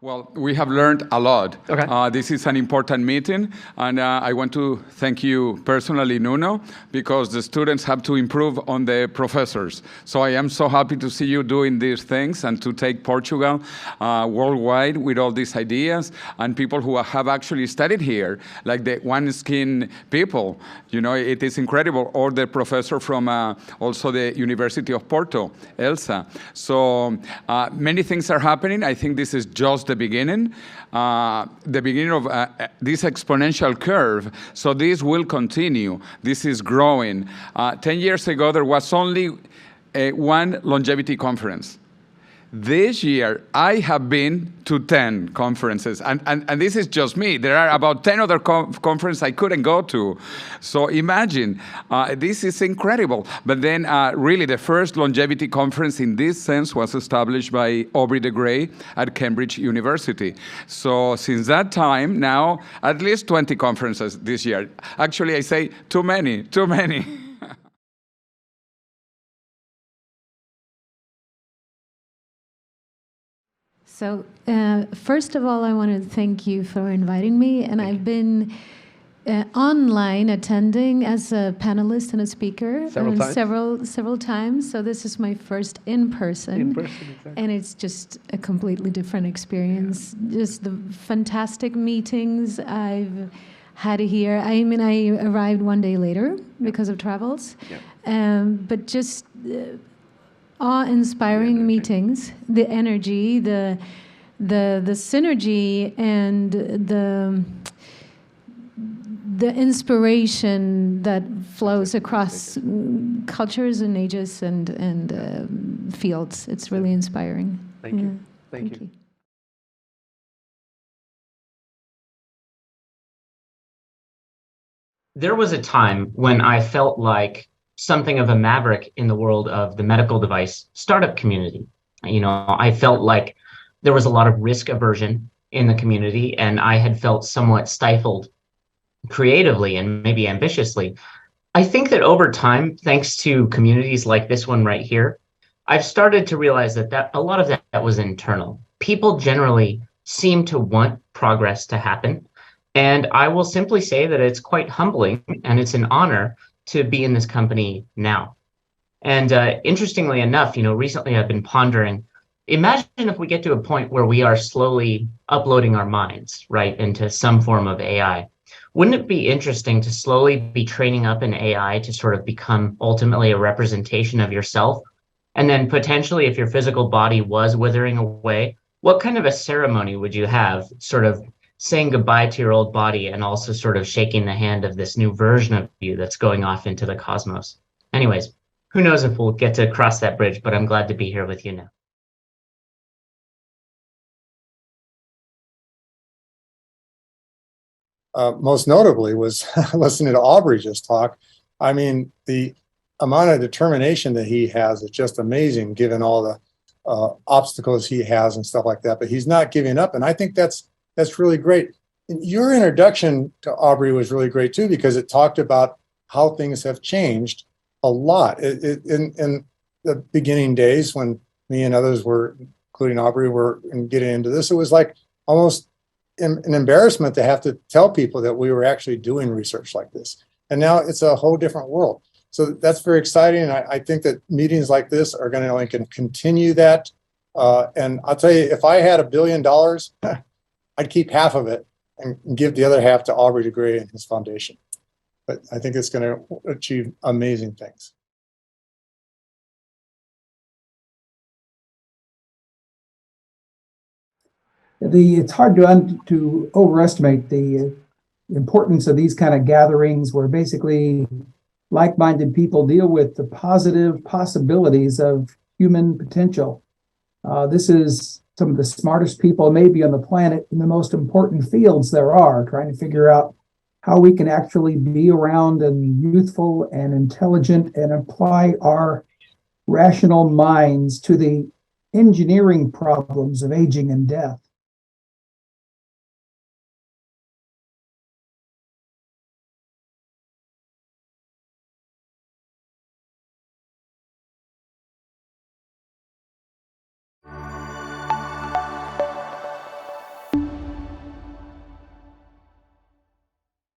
Well, we have learned a lot. Okay. This is an important meeting, and I want to thank you personally, Nuno, because the students have to improve on the professors. So I am so happy to see you doing these things and to take Portugal worldwide with all these ideas and people who have actually studied here, like the One Skin people. You know, it is incredible. Or the professor from also the University of Porto, Elsa. So many things are happening. I think this is just the beginning of this exponential curve. So this will continue. This is growing. 10 years ago, there was only one longevity conference. This year, I have been to 10 conferences, and this is just me. There are about 10 other conferences I couldn't go to. So imagine, this is incredible. But then really the first longevity conference in this sense was established by Aubrey de Grey at Cambridge University. So since that time, now at least 20 conferences this year. Actually, I say too many, too many. So first of all, I want to thank you for inviting me. And I've been online attending as a panelist and a speaker several times. So this is my first in person. Exactly. And it's just a completely different experience. Yeah. Just the fantastic meetings I've had here. I mean, I arrived one day later because of travels. Yeah. But just awe-inspiring meetings, the energy, the synergy, and the inspiration that flows across cultures and ages and fields. It's really inspiring. Thank you. Thank you. There was a time when I felt like something of a maverick in the world of the medical device startup community. You know, I felt like there was a lot of risk aversion in the community, and I had felt somewhat stifled creatively and maybe ambitiously. I think that over time, thanks to communities like this one right here, I've started to realize that a lot of that was internal. People generally seem to want progress to happen. And I will simply say that it's quite humbling and it's an honor to be in this company now. And interestingly enough, you know, recently I've been pondering, imagine if we get to a point where we are slowly uploading our minds, right, into some form of AI. Wouldn't it be interesting to slowly be training up an AI to sort of become ultimately a representation of yourself? And then potentially, if your physical body was withering away, what kind of a ceremony would you have, sort of saying goodbye to your old body and also sort of shaking the hand of this new version of you that's going off into the cosmos? Anyways, who knows if we'll get to cross that bridge, but I'm glad to be here with you now. Most notably was listening to Aubrey just talk. I mean, the amount of determination that he has is just amazing, given all the obstacles he has and stuff like that. But he's not giving up, and I think that's really great. And your introduction to Aubrey was really great too, because it talked about how things have changed a lot. In the beginning days, when me and others were, including Aubrey, were getting into this, it was like almost an embarrassment to have to tell people that we were actually doing research like this. And now it's a whole different world. So that's very exciting. And I think that meetings like this are going to only continue that. And I'll tell you, if I had $1 billion, I'd keep half of it and give the other half to Aubrey de Grey and his foundation. But I think it's going to achieve amazing things. It's hard to overestimate the importance of these kind of gatherings where basically like-minded people deal with the positive possibilities of human potential. This is some of the smartest people maybe on the planet in the most important fields there are, trying to figure out how we can actually be around and youthful and intelligent and apply our rational minds to the engineering problems of aging and death.